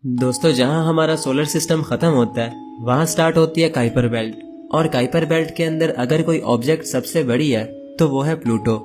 दोस्तों, जहां हमारा सोलर सिस्टम खत्म होता है वहां स्टार्ट होती है काइपर बेल्ट। और काइपर बेल्ट के अंदर अगर कोई ऑब्जेक्ट सबसे बड़ी है तो वो है प्लूटो।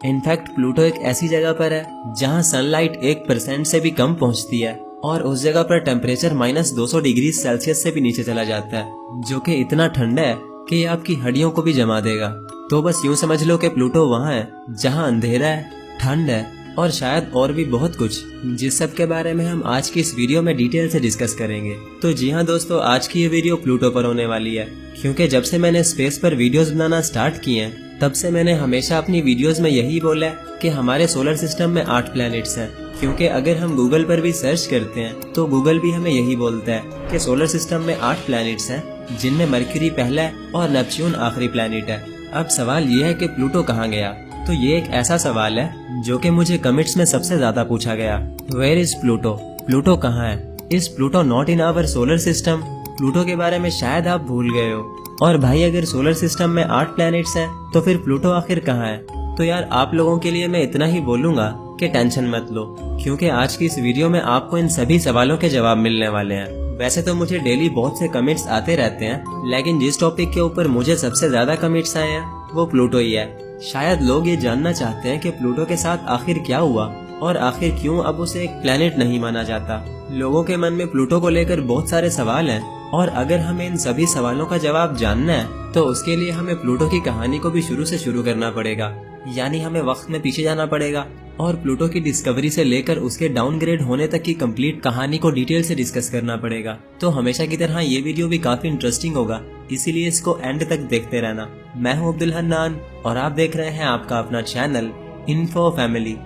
इनफैक्ट प्लूटो एक ऐसी जगह पर है जहां सनलाइट 1% से भी कम पहुंचती है और उस जगह पर टेम्परेचर -200 डिग्री सेल्सियस से भी नीचे चला जाता है, जो कि इतना ठंडा है कि ये आपकी हड्डियों को भी जमा देगा। तो बस यूं समझ लो कि प्लूटो वहां है जहां अंधेरा है, ठंड है और शायद और भी बहुत कुछ, जिस सब के बारे में हम आज की इस वीडियो में डिटेल से डिस्कस करेंगे। तो जी हाँ दोस्तों, आज की ये वीडियो प्लूटो पर होने वाली है, क्योंकि जब से मैंने स्पेस पर वीडियोस बनाना स्टार्ट किए हैं तब से मैंने हमेशा अपनी वीडियोस में यही बोला है कि हमारे सोलर सिस्टम में 8 प्लैनेट्स हैं। क्योंकि अगर हम गूगल पर भी सर्च करते हैं तो गूगल भी हमें यही बोलता है कि सोलर सिस्टम में 8 प्लैनेट्स हैं, जिनमें मरक्यूरी पहला है और नेपच्यून आखिरी प्लैनेट है। अब सवाल ये है कि प्लूटो कहाँ गया। तो ये एक ऐसा सवाल है जो कि मुझे कमेंट्स में सबसे ज्यादा पूछा गया। Where is Pluto? प्लूटो कहाँ है? Is Pluto not in our solar system? Pluto के बारे में शायद आप भूल गए हो। और भाई, अगर सोलर सिस्टम में 8 प्लैनेट्स हैं तो फिर प्लूटो आखिर कहाँ है? तो यार, आप लोगों के लिए मैं इतना ही बोलूंगा कि टेंशन मत लो, क्योंकि आज की इस वीडियो में आपको इन सभी सवालों के जवाब मिलने वाले हैं। वैसे तो मुझे डेली बहुत से कमेंट्स आते रहते हैं, लेकिन जिस टॉपिक के ऊपर मुझे सबसे ज्यादा कमेंट्स आए हैं वो प्लूटो ही है। शायद लोग ये जानना चाहते हैं कि प्लूटो के साथ आखिर क्या हुआ और आखिर क्यों अब उसे एक प्लेनेट नहीं माना जाता। लोगों के मन में प्लूटो को लेकर बहुत सारे सवाल हैं, और अगर हमें इन सभी सवालों का जवाब जानना है तो उसके लिए हमें प्लूटो की कहानी को भी शुरू से शुरू करना पड़ेगा। यानी हमें वक्त में पीछे जाना पड़ेगा और प्लूटो की डिस्कवरी से लेकर उसके डाउनग्रेड होने तक की कंप्लीट कहानी को डिटेल से डिस्कस करना पड़ेगा। तो हमेशा की तरह ये वीडियो भी काफी इंटरेस्टिंग होगा, इसीलिए इसको एंड तक देखते रहना। मैं हूँ अब्दुल हन्नान और आप देख रहे हैं आपका अपना चैनल इन्फो फैमिली।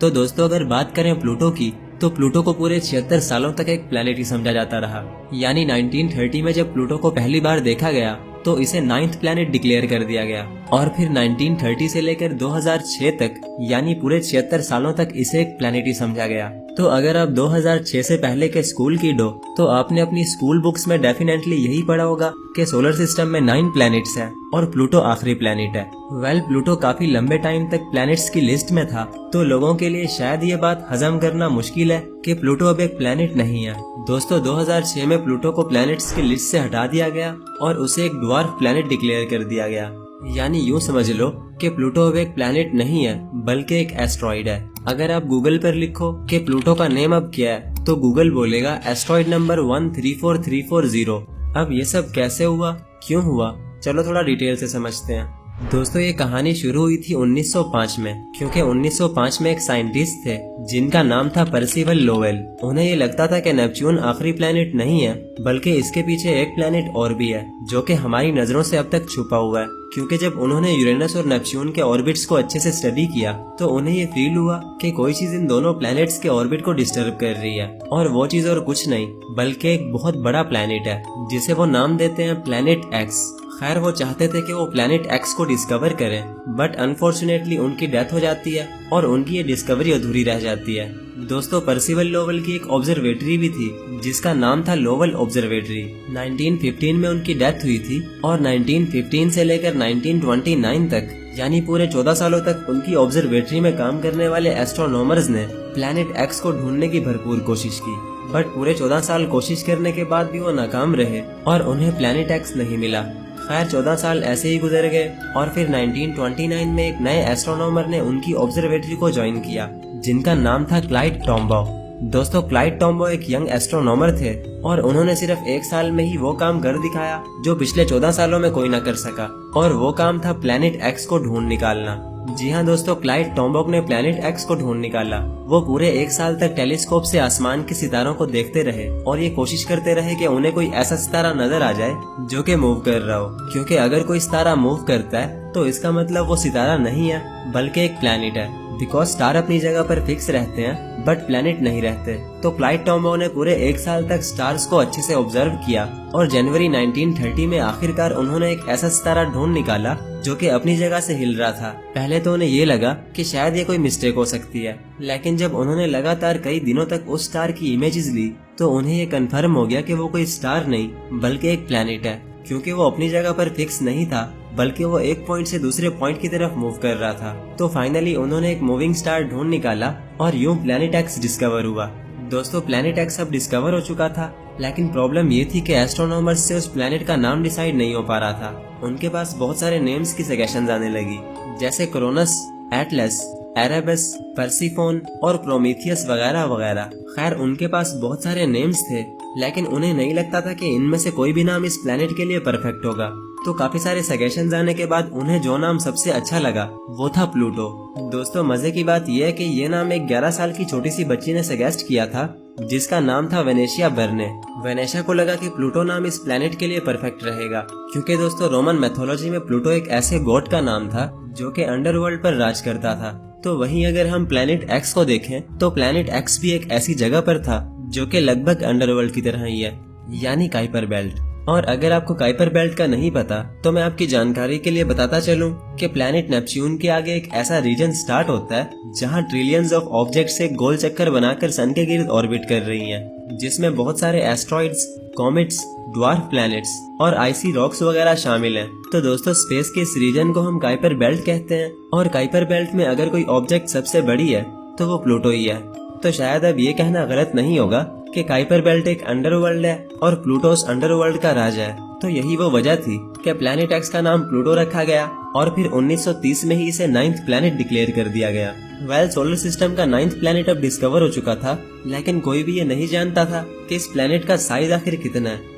तो दोस्तों, अगर बात करें प्लूटो की, तो प्लूटो को पूरे 76 सालों तक एक प्लैनेट ही समझा जाता रहा। यानी 1930 में जब प्लूटो को पहली बार देखा गया तो इसे 9th प्लैनेट डिक्लेयर कर दिया गया, और फिर 1930 से लेकर 2006 तक यानी पूरे 76 सालों तक इसे एक प्लैनेट ही समझा गया। तो अगर आप 2006 से पहले के स्कूल किड हो तो आपने अपनी स्कूल बुक्स में डेफिनेटली यही पढ़ा होगा कि सोलर सिस्टम में 9 प्लैनेट्स हैं और प्लूटो आखिरी प्लैनेट है। वेल, प्लूटो काफी लंबे टाइम तक प्लैनेट्स की लिस्ट में था, तो लोगों के लिए शायद ये बात हजम करना मुश्किल है कि प्लूटो अब एक प्लैनेट नहीं है। दोस्तों, 2006 में प्लूटो को प्लैनेट्स की लिस्ट से हटा दिया गया और उसे एक ड्वार्फ प्लैनेट डिक्लेयर कर दिया गया। यानी यूँ समझ लो कि प्लूटो अब एक प्लैनेट नहीं है बल्कि एक एस्ट्रॉइड है। अगर आप गूगल पर लिखो कि प्लूटो का नेम अब क्या है तो गूगल बोलेगा एस्ट्रॉइड नंबर 134340। अब ये सब कैसे हुआ, क्यों हुआ, चलो थोड़ा डिटेल से समझते हैं। दोस्तों, ये कहानी शुरू हुई थी 1905 में, क्योंकि 1905 में एक साइंटिस्ट थे जिनका नाम था पर्सिवल लोवेल। उन्हें ये लगता था कि नेपच्यून आखिरी प्लेनेट नहीं है बल्कि इसके पीछे एक प्लेनेट और भी है जो कि हमारी नजरों से अब तक छुपा हुआ है। क्योंकि जब उन्होंने यूरेनस और नेपच्यून के ऑर्बिट्स को अच्छे से स्टडी किया तो उन्हें ये फील हुआ कि कोई चीज इन दोनों प्लैनेट्स के ऑर्बिट को डिस्टर्ब कर रही है, और वो चीज और कुछ नहीं बल्कि एक बहुत बड़ा प्लैनेट है जिसे वो नाम देते हैं प्लैनेट एक्स। खैर, वो चाहते थे कि वो प्लैनेट एक्स को डिस्कवर करें, बट अनफॉर्चुनेटली उनकी डेथ हो जाती है और उनकी ये डिस्कवरी अधूरी रह जाती है। दोस्तों, पर्सिवल लोवेल की एक ऑब्जर्वेटरी भी थी जिसका नाम था लोवेल ऑब्जर्वेटरी। 1915 में उनकी डेथ हुई थी और 1915 से लेकर 1929 तक यानी पूरे 14 सालों तक उनकी ऑब्जर्वेटरी में काम करने वाले एस्ट्रोनॉमर्स ने प्लैनेट एक्स को ढूंढने की भरपूर कोशिश की, बट पूरे 14 साल कोशिश करने के बाद भी वो नाकाम रहे और उन्हें प्लैनेट एक्स नहीं मिला। खैर, 14 साल ऐसे ही गुजर गए और फिर 1929 में एक नए एस्ट्रोनॉमर ने उनकी ऑब्जर्वेटरी को ज्वाइन किया जिनका नाम था क्लाइड टॉम्बाउ। दोस्तों, क्लाइड टॉम्बाउ एक यंग एस्ट्रोनॉमर थे और उन्होंने सिर्फ 1 साल में ही वो काम कर दिखाया जो पिछले 14 सालों में कोई ना कर सका, और वो काम था प्लैनेट एक्स को ढूंढ निकालना। जी हाँ दोस्तों, क्लाइड टॉम्बाउ ने प्लैनेट एक्स को ढूंढ निकाला। वो पूरे 1 साल तक टेलीस्कोप से आसमान के सितारों को देखते रहे और ये कोशिश करते रहे कि उन्हें कोई ऐसा सितारा नजर आ जाए जो कि मूव कर रहा हो, क्योंकि अगर कोई सितारा मूव करता है तो इसका मतलब वो सितारा नहीं है बल्कि एक प्लैनेट है। बिकॉज स्टार अपनी जगह पर फिक्स रहते हैं बट प्लैनेट नहीं रहते। तो क्लाइड टॉम्बाउ ने पूरे 1 साल तक स्टार्स को अच्छे से ऑब्जर्व किया और जनवरी 1930 में आखिरकार उन्होंने एक ऐसा सितारा ढूंढ निकाला जो कि अपनी जगह से हिल रहा था। पहले तो उन्हें ये लगा कि शायद ये कोई मिस्टेक हो सकती है, लेकिन जब उन्होंने लगातार कई दिनों तक उस स्टार की इमेजेस ली तो उन्हें ये कंफर्म हो गया कि वो कोई स्टार नहीं बल्कि एक प्लैनेट है, क्योंकि वो अपनी जगह पर फिक्स नहीं था बल्कि वो एक पॉइंट से दूसरे पॉइंट की तरफ मूव कर रहा था। तो फाइनली उन्होंने एक मूविंग स्टार ढूंढ निकाला और यूं प्लैनेट एक्स डिस्कवर हुआ। दोस्तों प्लैनेट एक्स अब डिस्कवर हो चुका था, लेकिन प्रॉब्लम ये थी कि एस्ट्रोनॉमर्स से उस प्लैनेट का नाम डिसाइड नहीं हो पा रहा था। उनके पास बहुत सारे नेम्स की सजेशंस आने लगी, जैसे क्रोनस, एटलस, एरेबस, पर्सिफोन और प्रोमीथियस वगैरह वगैरह। खैर उनके पास बहुत सारे नेम्स थे, लेकिन उन्हें नहीं लगता था कि इनमें से कोई भी नाम इस प्लैनेट के लिए परफेक्ट होगा। तो काफी सारे सजेशंस आने के बाद उन्हें जो नाम सबसे अच्छा लगा वो था प्लूटो। दोस्तों मजे की बात यह है कि ये नाम एक 11 साल की छोटी सी बच्ची ने सजेस्ट किया था, जिसका नाम था वेनेशिया बर्ने। वेनेशिया को लगा कि प्लूटो नाम इस प्लैनेट के लिए परफेक्ट रहेगा, क्योंकि दोस्तों रोमन मैथोलॉजी में प्लूटो एक ऐसे गॉड का नाम था जो कि अंडरवर्ल्ड पर राज करता था। तो वहीं अगर हम प्लैनेट एक्स को देखें तो प्लैनेट एक्स भी एक ऐसी जगह पर था जो कि लगभग अंडरवर्ल्ड की तरह ही है, यानी काइपर बेल्ट। और अगर आपको काइपर बेल्ट का नहीं पता तो मैं आपकी जानकारी के लिए बताता चलूं कि प्लैनेट नेपच्यून के आगे एक ऐसा रीजन स्टार्ट होता है जहां ट्रिलियंस ऑफ ऑब्जेक्ट्स एक गोल चक्कर बनाकर सन के गिर्द ऑर्बिट कर रही हैं, जिसमें बहुत सारे एस्ट्रॉइड्स, कॉमेट्स, ड्वार्फ प्लैनेट्स और आइसी रॉक्स वगैरह शामिल हैं। तो दोस्तों स्पेस के इस रीजन को हम काइपर बेल्ट कहते हैं, और काइपर बेल्ट में अगर कोई ऑब्जेक्ट सबसे बड़ी है तो वो प्लूटो ही है। तो शायद अब ये कहना गलत नहीं होगा कि काइपर बेल्ट एक अंडरवर्ल्ड है और प्लूटो उस अंडरवर्ल्ड का राजा है। तो यही वो वजह थी कि प्लैनेट एक्स का नाम प्लूटो रखा गया और फिर 1930 में ही इसे 9th प्लैनेट डिक्लेयर कर दिया गया। वेल सोलर सिस्टम का 9th प्लैनेट अब डिस्कवर हो चुका था, लेकिन कोई भी ये नहीं जानता था कि इस प्लैनेट का साइज आखिर कितना है।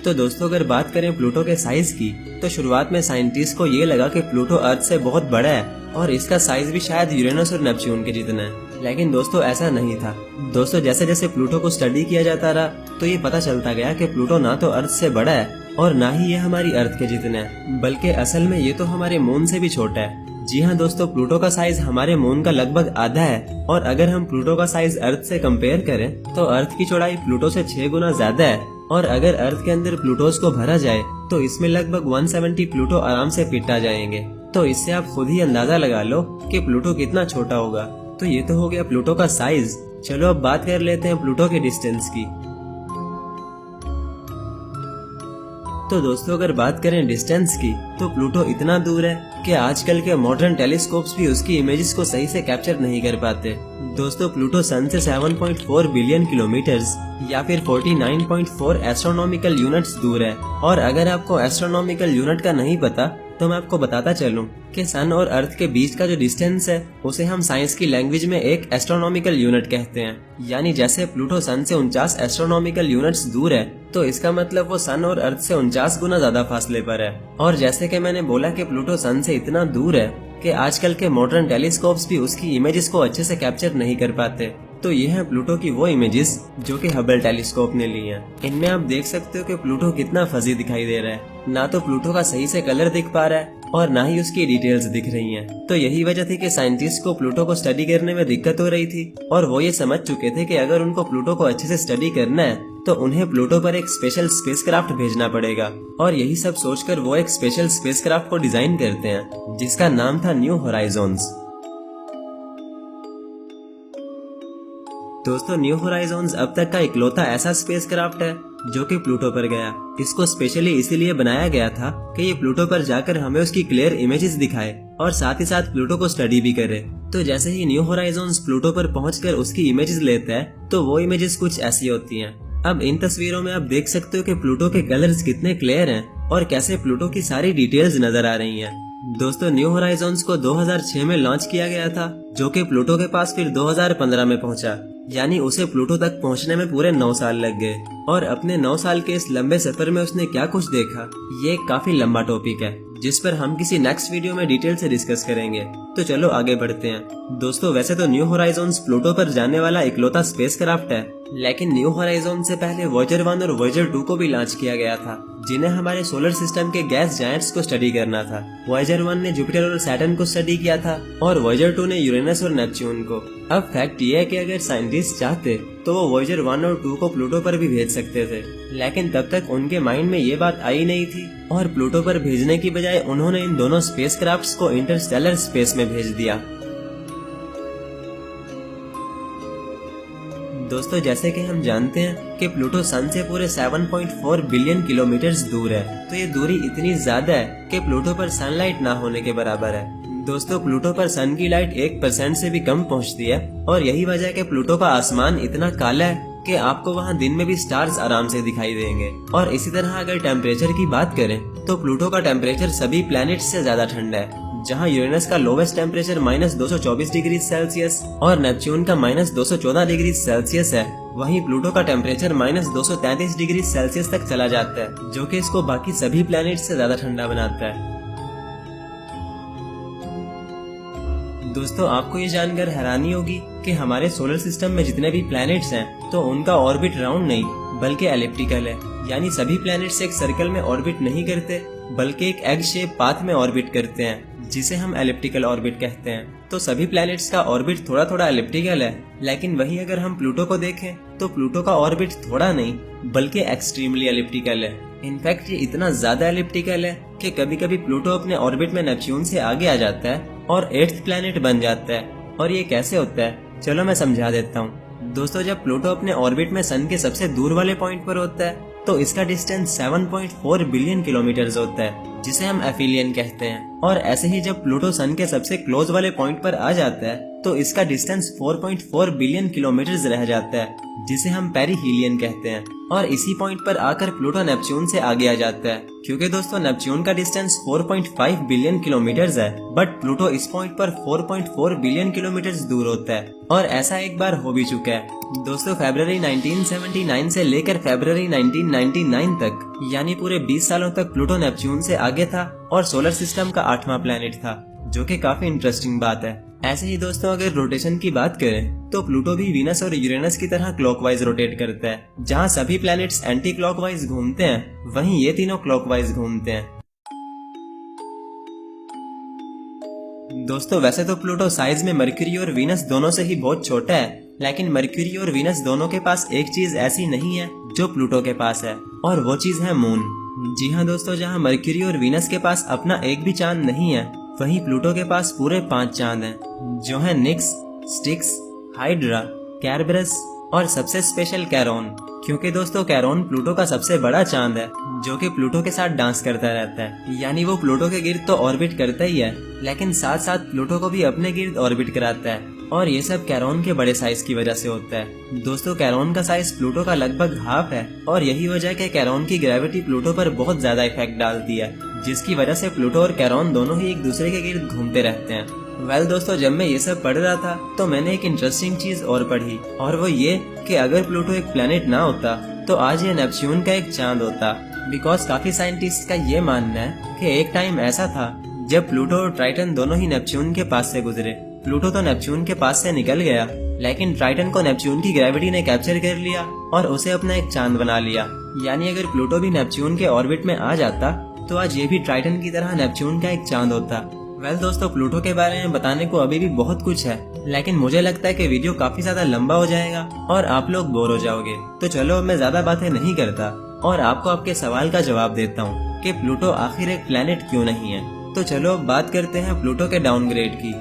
तो दोस्तों अगर बात करें प्लूटो के साइज की, तो शुरुआत में साइंटिस्ट को ये लगा कि प्लूटो अर्थ से बहुत बड़ा है और इसका साइज भी शायद यूरेनस और नेपच्यून के जितना है। लेकिन दोस्तों ऐसा नहीं था। दोस्तों जैसे जैसे प्लूटो को स्टडी किया जाता रहा तो ये पता चलता गया कि प्लूटो ना तो अर्थ से बड़ा है और ना ही ये हमारी अर्थ के जितना है, बल्कि असल में ये तो हमारे मून से भी छोटा है। जी हाँ दोस्तों, प्लूटो का साइज हमारे मून का लगभग आधा है, और अगर हम प्लूटो का साइज अर्थ से कंपेयर करें तो अर्थ की चौड़ाई प्लूटो से 6 गुना ज्यादा है, और अगर अर्थ के अंदर प्लूटोस को भरा जाए तो इसमें लगभग 170 प्लूटो आराम से फिट आ जाएंगे। तो इससे आप खुद ही अंदाजा लगा लो कि प्लूटो कितना छोटा होगा। तो ये तो हो गया प्लूटो का साइज। चलो अब बात कर लेते हैं प्लूटो के डिस्टेंस की। तो दोस्तों अगर बात करें डिस्टेंस की, तो प्लूटो इतना दूर है कि आजकल के मॉडर्न टेलीस्कोप्स भी उसकी इमेजेस को सही से कैप्चर नहीं कर पाते। दोस्तों प्लूटो सन से 7.4 बिलियन किलोमीटर्स या फिर 49.4 एस्ट्रोनॉमिकल यूनिट्स दूर है। और अगर आपको एस्ट्रोनॉमिकल यूनिट का नहीं पता तो मैं आपको बताता चलूं कि सन और अर्थ के बीच का जो डिस्टेंस है उसे हम साइंस की लैंग्वेज में एक एस्ट्रोनॉमिकल यूनिट कहते हैं। यानी जैसे प्लूटो सन से 49 एस्ट्रोनॉमिकल यूनिट्स दूर है, तो इसका मतलब वो सन और अर्थ से 49 गुना ज्यादा फासले पर है। और जैसे कि मैंने बोला कि प्लूटो सन से इतना दूर है कि आजकल के मॉडर्न टेलीस्कोप्स भी उसकी इमेजेस को अच्छे से कैप्चर नहीं कर पाते। तो ये है प्लूटो की वो इमेजेस जो कि हबल टेलीस्कोप ने ली हैं। इनमें आप देख सकते हो कि प्लूटो कितना फजी दिखाई दे रहा है। ना तो प्लूटो का सही से कलर दिख पा रहा है और ना ही उसकी डिटेल्स दिख रही हैं। तो यही वजह थी कि साइंटिस्ट को प्लूटो को स्टडी करने में दिक्कत हो रही थी, और वो ये समझ चुके थे कि अगर उनको प्लूटो को अच्छे से स्टडी करना है तो उन्हें प्लूटो पर एक स्पेशल स्पेसक्राफ्ट भेजना पड़ेगा। और यही सब सोचकर वो एक स्पेशल स्पेसक्राफ्ट को डिजाइन करते हैं जिसका नाम था न्यू होराइजन्स। दोस्तों न्यू होराइजन्स अब तक का इकलौता ऐसा स्पेसक्राफ्ट है जो कि प्लूटो पर गया। इसको स्पेशली इसीलिए बनाया गया था कि ये प्लूटो पर जाकर हमें उसकी क्लियर इमेजेस दिखाए और साथ ही साथ प्लूटो को स्टडी भी करे। तो जैसे ही न्यू होराइजन्स प्लूटो पर पहुंचकर उसकी इमेजेस लेता है तो वो इमेजेस कुछ ऐसी होती हैं। अब इन तस्वीरों में आप देख सकते हो कि प्लूटो के कलर्स कितने क्लियर हैं और कैसे प्लूटो की सारी डिटेल्स नजर आ रही हैं। दोस्तों न्यू होराइजन्स को 2006 में लॉन्च किया गया था, जो कि प्लूटो के पास फिर 2015 में पहुंचा। यानी उसे प्लूटो तक पहुंचने में पूरे 9 साल लग गए। और अपने 9 साल के इस लंबे सफर में उसने क्या कुछ देखा, ये एक काफी लंबा टॉपिक है जिस पर हम किसी नेक्स्ट वीडियो में डिटेल से डिस्कस करेंगे। तो चलो आगे बढ़ते हैं। दोस्तों वैसे तो न्यू होराइजन्स प्लूटो पर जाने वाला इकलौता स्पेसक्राफ्ट है, लेकिन न्यू होराइजन्स से पहले वॉयेजर 1 और वॉयेजर 2 को भी लॉन्च किया गया था, जिन्हें हमारे सोलर सिस्टम के गैस जायंट्स को स्टडी करना था। वॉयेजर 1 ने जुपिटर और सैटर्न को स्टडी किया था और वॉयेजर 2 ने यूरेनस और नेपच्यून को। अब फैक्ट ये है कि अगर साइंटिस्ट चाहते तो वो वॉयेजर 1 और 2 को प्लूटो पर भी भेज सकते थे, लेकिन तब तक उनके माइंड में ये बात आई नहीं थी और प्लूटो पर भेजने की बजाय उन्होंने इन दोनों स्पेसक्राफ्ट्स को इंटरस्टेलर स्पेस में भेज दिया। दोस्तों जैसे कि हम जानते हैं कि प्लूटो सन से पूरे 7.4 बिलियन किलोमीटर्स दूर है, तो ये दूरी इतनी ज्यादा है कि प्लूटो पर सनलाइट ना होने के बराबर है। दोस्तों प्लूटो पर सन की लाइट 1% से भी कम पहुंचती है और यही वजह है कि प्लूटो का आसमान इतना काला है कि आपको वहां दिन में भी स्टार्स आराम से दिखाई देंगे। और इसी तरह अगर टेम्परेचर की बात करें तो प्लूटो का टेम्परेचर सभी प्लैनेट्स से ज्यादा ठंडा है। जहां यूरेनस का लोवेस्ट टेम्परेचर -224 डिग्री सेल्सियस और नेपच्यून का -214 डिग्री सेल्सियस है, वहीं प्लूटो का टेम्परेचर -233 डिग्री सेल्सियस तक चला जाता है, जो कि इसको बाकी सभी प्लैनेट से ज्यादा ठंडा बनाता है। दोस्तों आपको ये जानकर हैरानी होगी कि हमारे सोलर सिस्टम में जितने भी प्लैनेट्स हैं तो उनका ऑर्बिट राउंड नहीं बल्कि एलिप्टिकल है, यानी सभी प्लैनेट्स एक सर्कल में ऑर्बिट नहीं करते बल्कि एक एग शेप पाथ में ऑर्बिट करते हैं, जिसे हम एलिप्टिकल ऑर्बिट कहते हैं। तो सभी प्लैनेट्स का ऑर्बिट थोड़ा थोड़ा एलिप्टिकल है, लेकिन वही अगर हम प्लूटो को देखें तो प्लूटो का ऑर्बिट थोड़ा नहीं बल्कि एक्सट्रीमली एलिप्टिकल है। इनफैक्ट ये इतना ज्यादा एलिप्टिकल है कि कभी कभी प्लूटो अपने ऑर्बिट में नेपच्यून से आगे आ जाता है और 8th प्लैनेट बन जाता है। और ये कैसे होता है, चलो मैं समझा देता हूँ। दोस्तों जब प्लूटो अपने ऑर्बिट में सन के सबसे दूर वाले पॉइंट पर होता है तो इसका डिस्टेंस 7.4 बिलियन किलोमीटर होता है, जिसे हम एफिलियन कहते हैं। और ऐसे ही जब प्लूटो सन के सबसे क्लोज वाले पॉइंट पर आ जाता है तो इसका डिस्टेंस 4.4 बिलियन किलोमीटर रह जाता है, जिसे हम पेरिहीलियन कहते हैं। और इसी पॉइंट पर आकर प्लूटो नेपच्यून से आगे आ जाता है, क्योंकि दोस्तों नेपच्यून का डिस्टेंस 4.5 बिलियन किलोमीटर है, बट प्लूटो इस पॉइंट पर 4.4 बिलियन किलोमीटर दूर होता है। और ऐसा एक बार हो भी चुका है। दोस्तों फरवरी 1979 से लेकर फरवरी 1999 तक, यानी पूरे 20 सालों तक प्लूटो नेपच्यून से आगे था और सोलर सिस्टम का 8वां प्लैनेट था, जो कि काफी इंटरेस्टिंग बात है। ऐसे ही दोस्तों अगर रोटेशन की बात करें तो प्लूटो भी वीनस और यूरेनस की तरह क्लॉकवाइज रोटेट करता है। जहां सभी प्लैनेट्स एंटी क्लॉकवाइज घूमते हैं, वहीं ये तीनों क्लॉकवाइज घूमते हैं। दोस्तों वैसे तो प्लूटो साइज में मरक्यूरी और वीनस दोनों से ही बहुत छोटा है, लेकिन मरक्यूरी और वीनस दोनों के पास एक चीज ऐसी नहीं है जो प्लूटो के पास है, और वो चीज है मून। जी हाँ दोस्तों, जहाँ मरक्यूरी और वीनस के पास अपना एक भी चांद नहीं है, वहीं प्लूटो के पास पूरे 5 चांद हैं, जो है निक्स, स्टिक्स, हाइड्रा, कैरबरस और सबसे स्पेशल कैरोन। क्योंकि दोस्तों कैरोन प्लूटो का सबसे बड़ा चांद है, जो कि प्लूटो के साथ डांस करता रहता है। यानी वो प्लूटो के गिर्द तो ऑर्बिट करता ही है, लेकिन साथ साथ प्लूटो को भी अपने गिर्द ऑर्बिट कराता है। और ये सब कैरोन के बड़े साइज की वजह से होता है। दोस्तों कैरोन का साइज प्लूटो का लगभग हाफ है, और यही वजह है कि कैरोन की ग्रेविटी प्लूटो पर बहुत ज्यादा इफेक्ट डालती है, जिसकी वजह से प्लूटो और कैरोन दोनों ही एक दूसरे के गिर्द घूमते रहते हैं। दोस्तों जब मैं ये सब पढ़ रहा था तो मैंने एक इंटरेस्टिंग चीज और पढ़ी, और वो ये कि अगर प्लूटो एक प्लेनेट ना होता तो आज ये नेपच्यून का एक चांद होता। बिकॉज काफी साइंटिस्ट का ये मानना है कि एक टाइम ऐसा था जब प्लूटो और ट्राइटन दोनों ही नेपच्यून के पास से गुजरे। प्लूटो तो नेपच्यून के पास से निकल गया, लेकिन ट्राइटन को नेपच्यून की ग्रेविटी ने कैप्चर कर लिया और उसे अपना एक चांद बना लिया। यानी अगर प्लूटो भी नेपच्यून के ऑर्बिट में आ जाता तो आज ये भी ट्राइटन की तरह नेपच्यून का एक चांद होता। दोस्तों प्लूटो के बारे में बताने को अभी भी बहुत कुछ है, लेकिन मुझे लगता है कि वीडियो काफी ज्यादा लंबा हो जाएगा और आप लोग बोर हो जाओगे। तो चलो अब मैं ज्यादा बातें नहीं करता और आपको आपके सवाल का जवाब देता हूँ कि प्लूटो आखिर एक प्लेनेट क्यों नहीं है। तो चलो अब बात करते हैं प्लूटो के डाउनग्रेड की।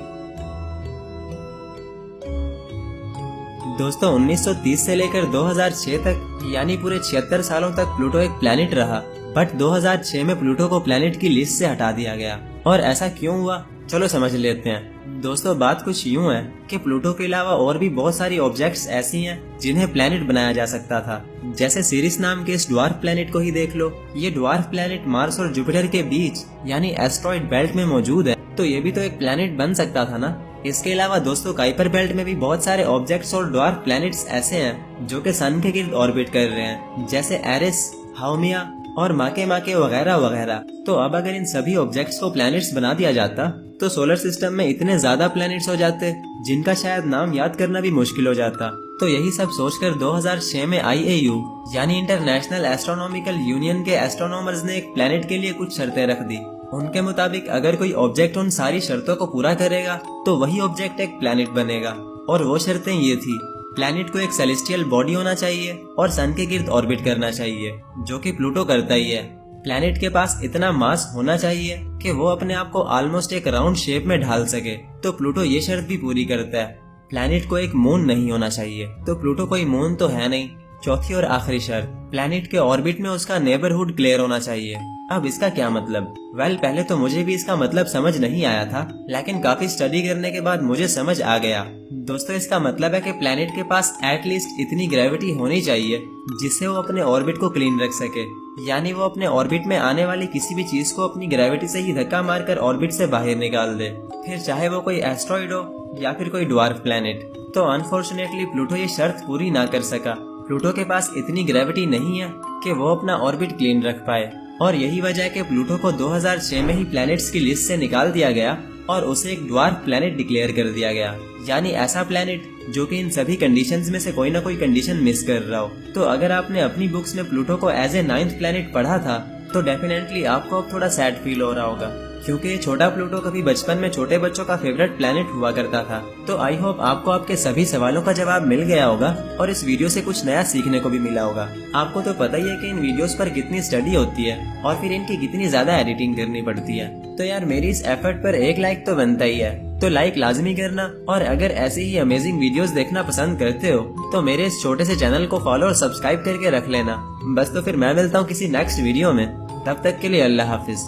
दोस्तों 1930 से लेकर 2006 तक, यानी पूरे 76 सालों तक प्लूटो एक प्लेनेट रहा, बट 2006 में प्लूटो को प्लेनेट की लिस्ट से हटा दिया गया। और ऐसा क्यों हुआ, चलो समझ लेते हैं। दोस्तों बात कुछ यूं है कि प्लूटो के अलावा और भी बहुत सारी ऑब्जेक्ट्स ऐसी हैं जिन्हें प्लेनेट बनाया जा सकता था। जैसे सीरिस नाम के इस ड्वार्फ प्लेनेट को ही देख लो। ये ड्वार्फ प्लेनेट मार्स और जुपिटर के बीच यानी एस्ट्रॉइड बेल्ट में मौजूद है, तो ये भी तो एक प्लेनेट बन सकता था ना। इसके अलावा दोस्तों काइपर बेल्ट में भी बहुत सारे ऑब्जेक्ट्स और ड्वार्फ प्लैनेट्स ऐसे हैं जो कि सन के गिर्द ऑर्बिट कर रहे हैं, जैसे एरिस, हाउमिया और माके वगैरह वगैरह। तो अब अगर इन सभी ऑब्जेक्ट्स को प्लैनेट्स बना दिया जाता तो सोलर सिस्टम में इतने ज्यादा प्लैनेट्स हो जाते जिनका शायद नाम याद करना भी मुश्किल हो जाता। तो यही सब सोचकर 2006 में IAU यानी इंटरनेशनल एस्ट्रोनॉमिकल यूनियन के एस्ट्रोनॉमर्स ने एक प्लैनेट के लिए कुछ शर्तें रख दी। उनके मुताबिक अगर कोई ऑब्जेक्ट उन सारी शर्तों को पूरा करेगा तो वही ऑब्जेक्ट एक प्लैनेट बनेगा। और वो शर्तें ये थी, प्लैनेट को एक सेलेस्टियल बॉडी होना चाहिए और सन के गिर्द ऑर्बिट करना चाहिए, जो कि प्लूटो करता ही है। प्लैनेट के पास इतना मास होना चाहिए कि वो अपने आप को ऑलमोस्ट एक राउंड शेप में ढाल सके, तो प्लूटो ये शर्त भी पूरी करता है। प्लैनेट को एक मून नहीं होना चाहिए, तो प्लूटो कोई मून तो है नहीं। चौथी और आखिरी शर्त, प्लैनेट के ऑर्बिट में उसका नेबरहुड क्लियर होना चाहिए। अब इसका क्या मतलब? पहले तो मुझे भी इसका मतलब समझ नहीं आया था, लेकिन काफी स्टडी करने के बाद मुझे समझ आ गया। दोस्तों, इसका मतलब है कि प्लैनेट के पास एटलीस्ट इतनी ग्रेविटी होनी चाहिए जिससे वो अपने ऑर्बिट को क्लीन रख सके, यानी वो अपने ऑर्बिट में आने वाली किसी भी चीज को अपनी ग्रेविटी से ही धक्का मारकर ऑर्बिट से बाहर निकाल दे, फिर चाहे वो कोई एस्ट्रॉइड हो या फिर कोई ड्वार्फ प्लैनेट। तो अनफॉर्चुनेटली प्लूटो ये शर्त पूरी ना कर सका। प्लूटो के पास इतनी ग्रेविटी नहीं है कि वो अपना ऑर्बिट क्लीन रख पाए, और यही वजह है कि प्लूटो को 2006 में ही प्लैनेट्स की लिस्ट से निकाल दिया गया और उसे एक ड्वार्फ प्लैनेट डिक्लेयर कर दिया गया, यानी ऐसा प्लैनेट जो कि इन सभी कंडीशंस में से कोई ना कोई कंडीशन मिस कर रहा हो। तो अगर आपने अपनी बुक्स में प्लूटो को एज ए 9th प्लैनेट पढ़ा था तो डेफिनेटली आपको अब थोड़ा सैड फील हो रहा होगा, क्योंकि ये छोटा प्लूटो कभी बचपन में छोटे बच्चों का फेवरेट प्लैनेट हुआ करता था। तो आई होप आपको आपके सभी सवालों का जवाब मिल गया होगा और इस वीडियो से कुछ नया सीखने को भी मिला होगा। आपको तो पता ही है कि इन वीडियोस पर कितनी स्टडी होती है और फिर इनकी कितनी ज्यादा एडिटिंग करनी पड़ती है। तो यार मेरी इस एफर्ट पर एक लाइक तो बनता ही है, तो लाइक लाजमी करना। और अगर ऐसे ही अमेजिंग वीडियोस देखना पसंद करते हो तो मेरे इस छोटे से चैनल को फॉलो और सब्सक्राइब करके रख लेना। बस तो फिर मैं मिलता हूँ किसी नेक्स्ट वीडियो में, तब तक के लिए अल्लाह हाफिज।